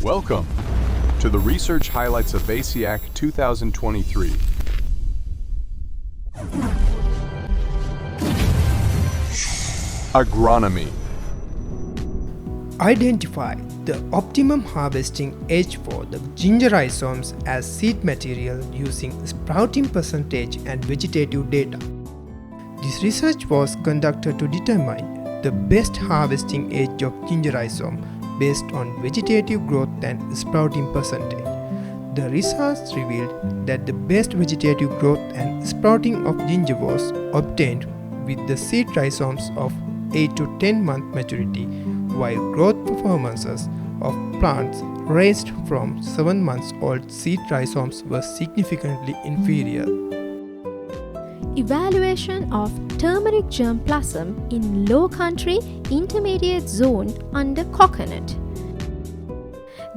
Welcome to the Research Highlights of ASEAC 2023. Agronomy. Identify the optimum harvesting age for the ginger rhizomes as seed material using sprouting percentage and vegetative data. This research was conducted to determine the best harvesting age of ginger rhizome based on vegetative growth and sprouting percentage. The results revealed that the best vegetative growth and sprouting of ginger was obtained with the seed rhizomes of 8 to 10 month maturity, while growth performances of plants raised from 7 months old seed rhizomes were significantly inferior. Evaluation of turmeric germplasm in low country intermediate zone under coconut.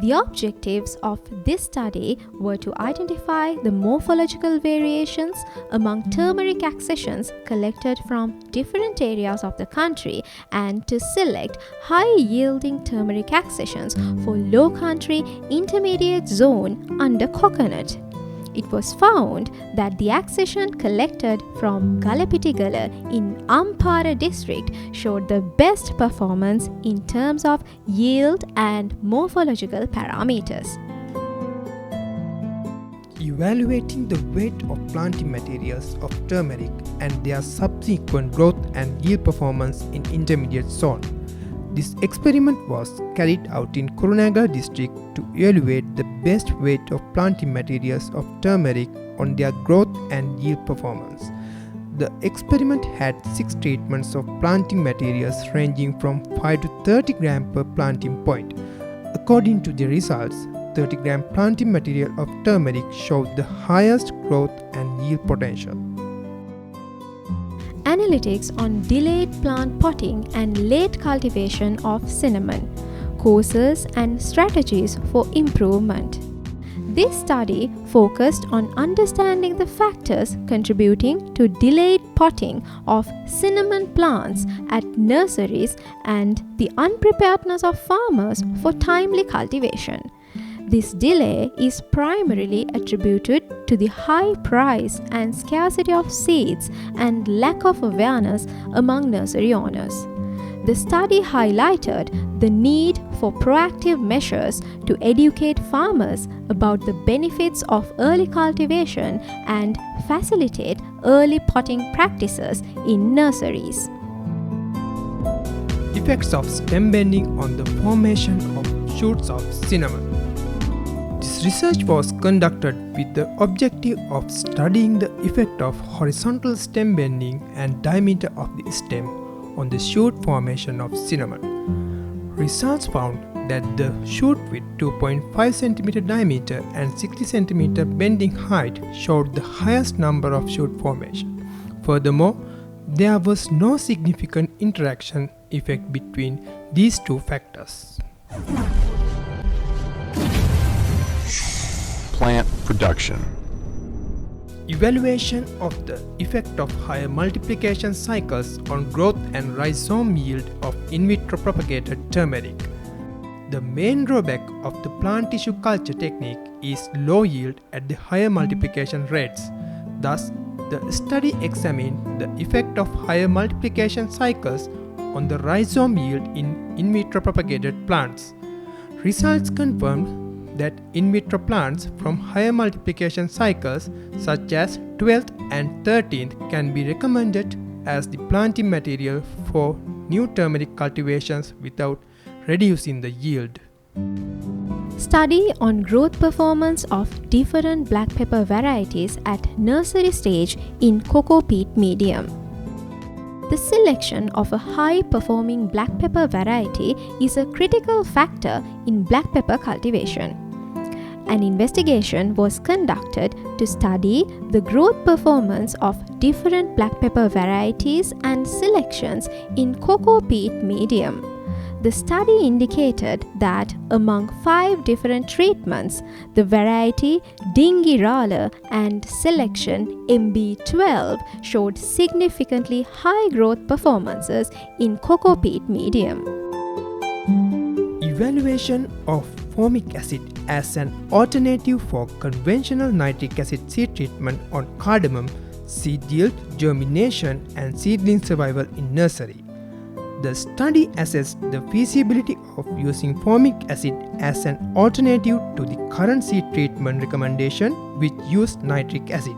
The objectives of this study were to identify the morphological variations among turmeric accessions collected from different areas of the country and to select high-yielding turmeric accessions for low country intermediate zone under coconut. It was found that the accession collected from Galapitigala in Ampara district showed the best performance in terms of yield and morphological parameters. Evaluating the weight of planting materials of turmeric and their subsequent growth and yield performance in intermediate zone. This experiment was carried out in Kurunegala district to evaluate the best weight of planting materials of turmeric on their growth and yield performance. The experiment had 6 treatments of planting materials ranging from 5 to 30 grams per planting point. According to the results, 30 gram planting material of turmeric showed the highest growth and yield potential. Analytics on delayed plant potting and late cultivation of cinnamon, causes and strategies for improvement. This study focused on understanding the factors contributing to delayed potting of cinnamon plants at nurseries and the unpreparedness of farmers for timely cultivation. This delay is primarily attributed to the high price and scarcity of seeds and lack of awareness among nursery owners. The study highlighted the need for proactive measures to educate farmers about the benefits of early cultivation and facilitate early potting practices in nurseries. Effects of stem bending on the formation of shoots of cinnamon. This research was conducted with the objective of studying the effect of horizontal stem bending and diameter of the stem on the shoot formation of cinnamon. Results found that the shoot with 2.5 cm diameter and 60 cm bending height showed the highest number of shoot formation. Furthermore, there was no significant interaction effect between these two factors. Plant production. Evaluation of the effect of higher multiplication cycles on growth and rhizome yield of in vitro propagated turmeric. The main drawback of the plant tissue culture technique is low yield at the higher multiplication rates. Thus, the study examined the effect of higher multiplication cycles on the rhizome yield in vitro propagated plants. Results confirmed that in vitro plants from higher multiplication cycles such as 12th and 13th can be recommended as the planting material for new turmeric cultivations without reducing the yield. Study on growth performance of different black pepper varieties at nursery stage in cocoa peat medium. The selection of a high-performing black pepper variety is a critical factor in black pepper cultivation. An investigation was conducted to study the growth performance of different black pepper varieties and selections in cocoa peat medium. The study indicated that among 5 different treatments, the variety Dingirala and selection MB12 showed significantly high growth performances in cocoa peat medium. Evaluation of formic acid as an alternative for conventional nitric acid seed treatment on cardamom, seed yield, germination, and seedling survival in nursery. The study assessed the feasibility of using formic acid as an alternative to the current seed treatment recommendation, which use nitric acid.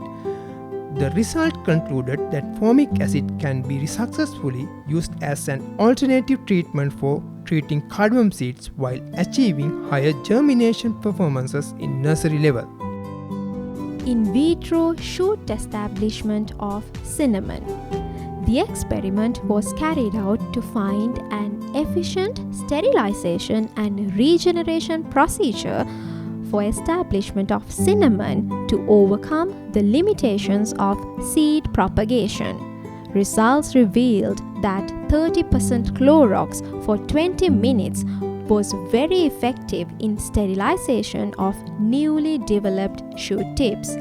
The result concluded that formic acid can be successfully used as an alternative treatment for treating cardamom seeds while achieving higher germination performances in nursery level. In vitro shoot establishment of cinnamon. The experiment was carried out to find an efficient sterilization and regeneration procedure for establishment of cinnamon to overcome the limitations of seed propagation. Results revealed that 30% Clorox for 20 minutes was very effective in sterilization of newly developed shoot tips.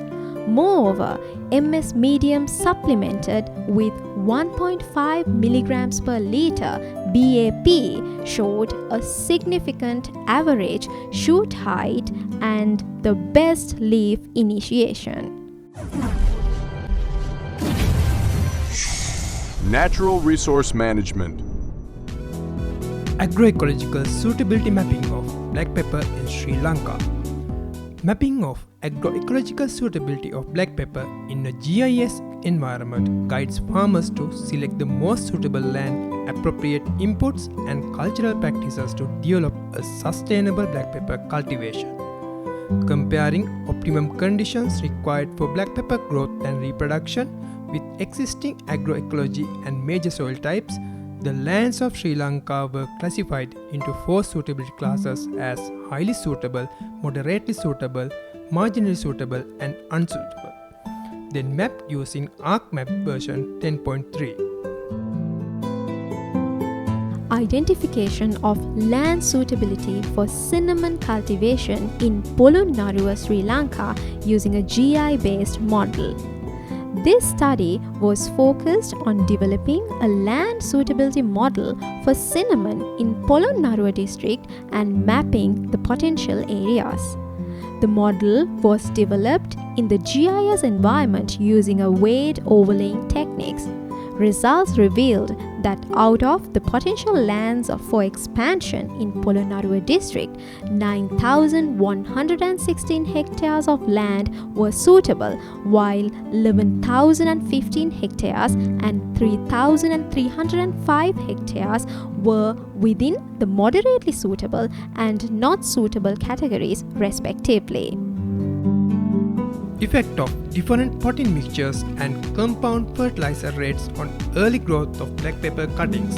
Moreover, MS medium supplemented with 1.5 milligrams per liter BAP showed a significant average shoot height and the best leaf initiation. Natural resource management. Agroecological suitability mapping of black pepper in Sri Lanka. Mapping of agroecological suitability of black pepper in a GIS environment guides farmers to select the most suitable land, appropriate inputs, and cultural practices to develop a sustainable black pepper cultivation. Comparing optimum conditions required for black pepper growth and reproduction with existing agroecology and major soil types, the lands of Sri Lanka were classified into 4 suitability classes as highly suitable, moderately suitable, marginally suitable, and unsuitable. Then mapped using ArcMap version 10.3. Identification of land suitability for cinnamon cultivation in Polonnaruwa, Sri Lanka using a GI-based model. This study was focused on developing a land suitability model for cinnamon in Polonnaruwa district and mapping the potential areas. The model was developed in the GIS environment using a weight overlaying techniques. Results revealed that out of the potential lands for expansion in Polonnaruwa district, 9,116 hectares of land were suitable, while 11,015 hectares and 3,305 hectares were within the moderately suitable and not suitable categories respectively. Effect of different potting mixtures and compound fertilizer rates on early growth of black pepper cuttings.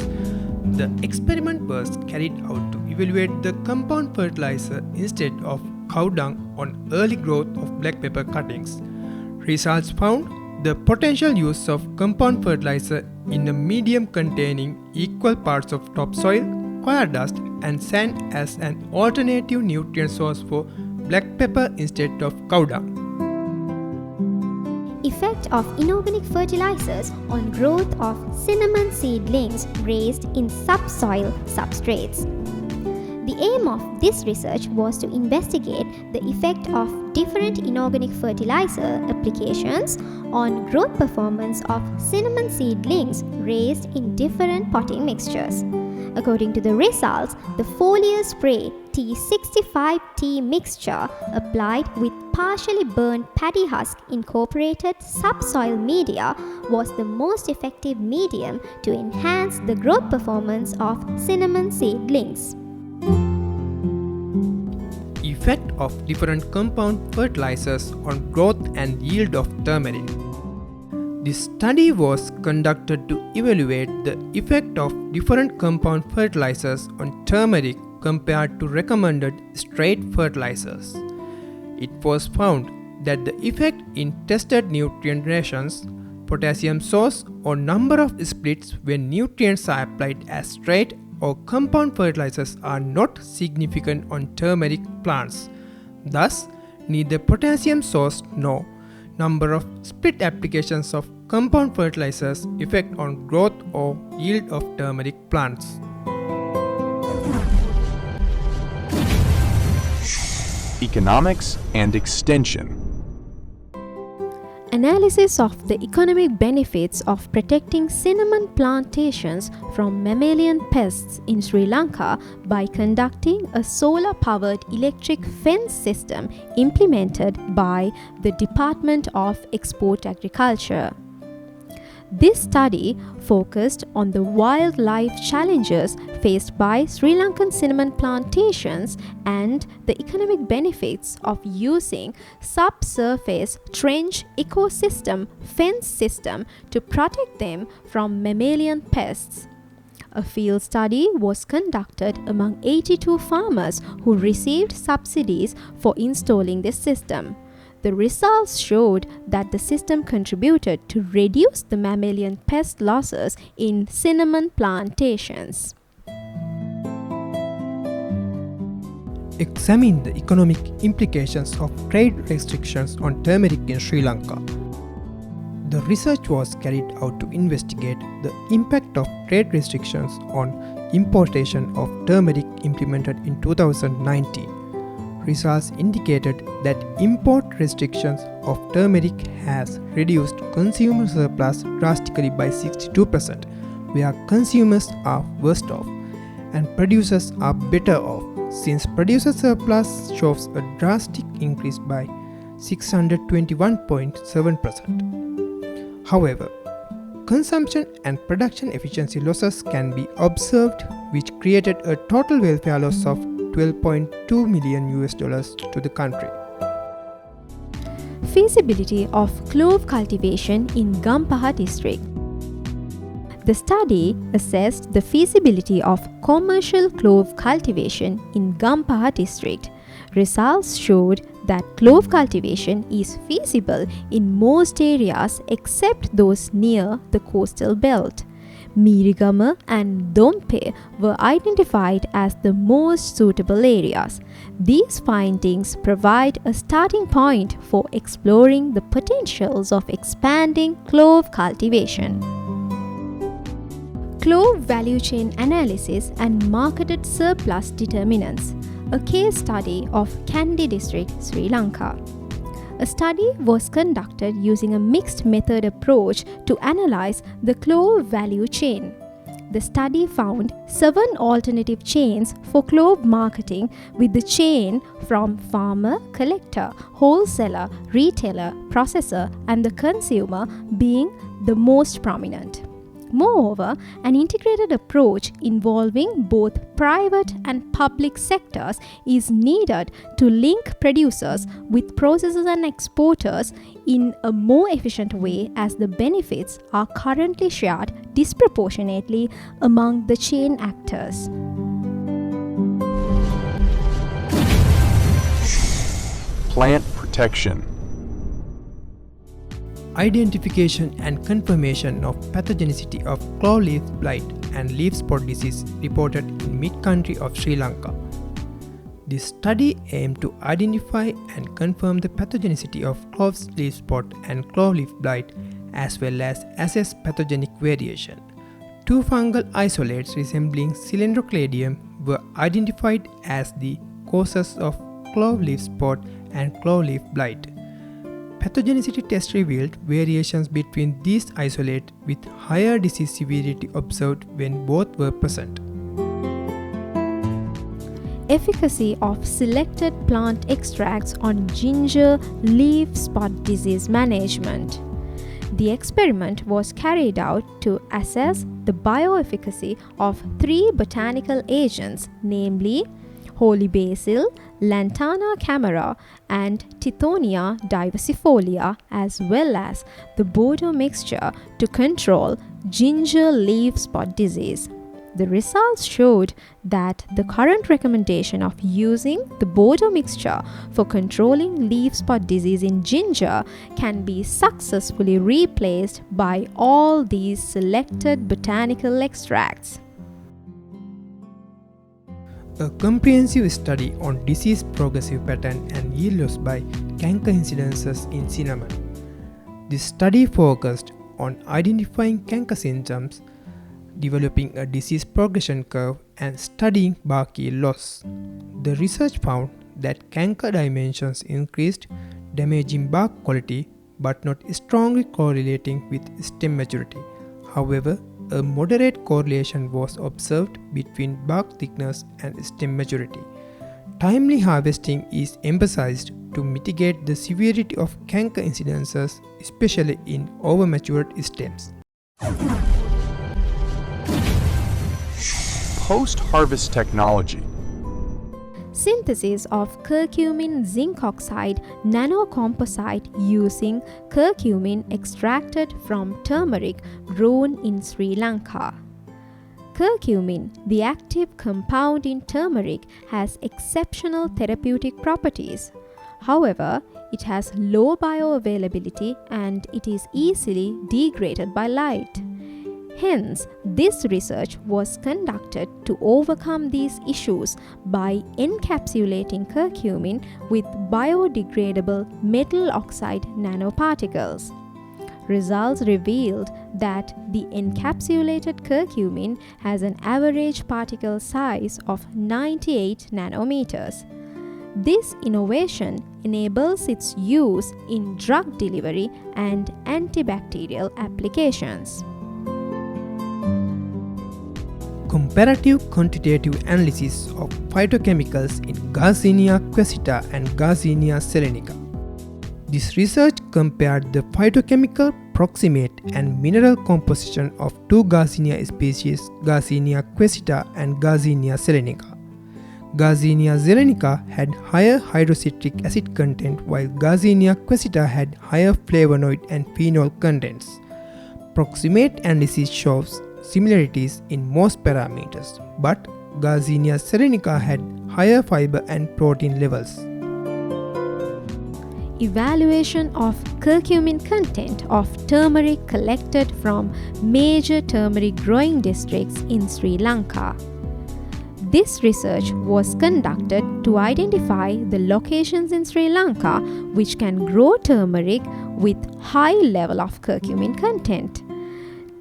The experiment was carried out to evaluate the compound fertilizer instead of cow dung on early growth of black pepper cuttings. Results found the potential use of compound fertilizer in a medium containing equal parts of topsoil, coir dust, and sand as an alternative nutrient source for black pepper instead of cow dung. Effect of inorganic fertilizers on growth of cinnamon seedlings raised in subsoil substrates. The aim of this research was to investigate the effect of different inorganic fertilizer applications on growth performance of cinnamon seedlings raised in different potting mixtures. According to the results, the foliar spray T65T mixture applied with partially burnt paddy husk incorporated subsoil media was the most effective medium to enhance the growth performance of cinnamon seedlings. Effect of different compound fertilizers on growth and yield of turmeric. This study was conducted to evaluate the effect of different compound fertilizers on turmeric compared to recommended straight fertilizers. It was found that the effect in tested nutrient rations, potassium source, or number of splits when nutrients are applied as straight or compound fertilizers are not significant on turmeric plants. Thus, neither potassium source nor number of split applications of compound fertilizers effect on growth or yield of turmeric plants. Economics and Extension. Analysis of the economic benefits of protecting cinnamon plantations from mammalian pests in Sri Lanka by conducting a solar-powered electric fence system implemented by the Department of Export Agriculture. This study focused on the wildlife challenges faced by Sri Lankan cinnamon plantations and the economic benefits of using subsurface trench ecosystem fence system to protect them from mammalian pests. A field study was conducted among 82 farmers who received subsidies for installing this system. The results showed that the system contributed to reduce the mammalian pest losses in cinnamon plantations. Examine the economic implications of trade restrictions on turmeric in Sri Lanka. The research was carried out to investigate the impact of trade restrictions on importation of turmeric implemented in 2019. Results indicated that import restrictions of turmeric has reduced consumer surplus drastically by 62%, where consumers are worse off and producers are better off, since producer surplus shows a drastic increase by 621.7%. However, consumption and production efficiency losses can be observed, which created a total welfare loss of $12.2 million to the country. Feasibility of clove cultivation in Gampaha district. The study assessed the feasibility of commercial clove cultivation in Gampaha district. Results showed that clove cultivation is feasible in most areas except those near the coastal belt. Mirigama and Dompe were identified as the most suitable areas. These findings provide a starting point for exploring the potentials of expanding clove cultivation. Clove value chain analysis and marketed surplus determinants. A case study of Kandy district, Sri Lanka. A study was conducted using a mixed method approach to analyze the clove value chain. The study found 7 alternative chains for clove marketing, with the chain from farmer, collector, wholesaler, retailer, processor, and the consumer being the most prominent. Moreover, an integrated approach involving both private and public sectors is needed to link producers with processors and exporters in a more efficient way, as the benefits are currently shared disproportionately among the chain actors. Plant protection. Identification and confirmation of pathogenicity of clove leaf blight and leaf spot disease reported in mid-country of Sri Lanka. This study aimed to identify and confirm the pathogenicity of clove leaf spot and clove leaf blight, as well as assess pathogenic variation. 2 fungal isolates resembling Cylindrocladium were identified as the causes of clove leaf spot and clove leaf blight. Pathogenicity test revealed variations between these isolates, with higher disease severity observed when both were present. Efficacy of selected plant extracts on ginger leaf spot disease management. The experiment was carried out to assess the bioefficacy of 3 botanical agents, namely holy basil, Lantana camara, and Tithonia diversifolia, as well as the Bordeaux mixture to control ginger leaf spot disease. The results showed that the current recommendation of using the Bordeaux mixture for controlling leaf spot disease in ginger can be successfully replaced by all these selected botanical extracts. A comprehensive study on disease progressive pattern and yield loss by canker incidences in cinnamon. This study focused on identifying canker symptoms, developing a disease progression curve, and studying bark yield loss. The research found that canker dimensions increased, damaging bark quality but not strongly correlating with stem maturity. However, a moderate correlation was observed between bark thickness and stem maturity. Timely harvesting is emphasized to mitigate the severity of canker incidences, especially in overmatured stems. Post-harvest technology. Synthesis of curcumin zinc oxide nanocomposite using curcumin extracted from turmeric grown in Sri Lanka. Curcumin, the active compound in turmeric, has exceptional therapeutic properties. However, it has low bioavailability and it is easily degraded by light. Hence, this research was conducted to overcome these issues by encapsulating curcumin with biodegradable metal oxide nanoparticles. Results revealed that the encapsulated curcumin has an average particle size of 98 nanometers. This innovation enables its use in drug delivery and antibacterial applications. Comparative quantitative analysis of phytochemicals in Garcinia quaesita and Garcinia selenica. This research compared the phytochemical, proximate and mineral composition of two Garcinia species, Garcinia quaesita and Garcinia selenica. Garcinia selenica had higher hydrocitric acid content while Garcinia quaesita had higher flavonoid and phenol contents. Proximate analysis shows similarities in most parameters, but Garcinia selenica had higher fiber and protein levels. Evaluation of curcumin content of turmeric collected from major turmeric growing districts in Sri Lanka. This research was conducted to identify the locations in Sri Lanka which can grow turmeric with high level of curcumin content.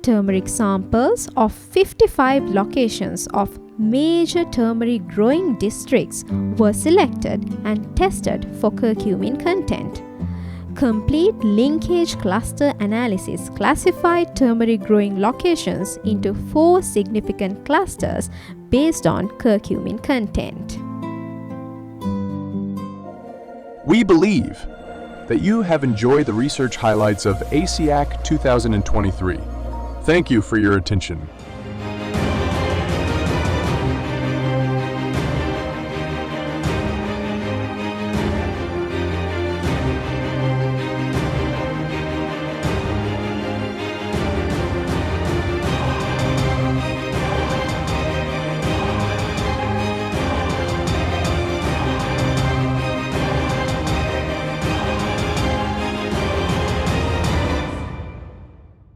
Turmeric samples of 55 locations of major turmeric growing districts were selected and tested for curcumin content. Complete linkage cluster analysis classified turmeric growing locations into 4 significant clusters based on curcumin content. We believe that you have enjoyed the research highlights of ASEAC 2023. Thank you for your attention.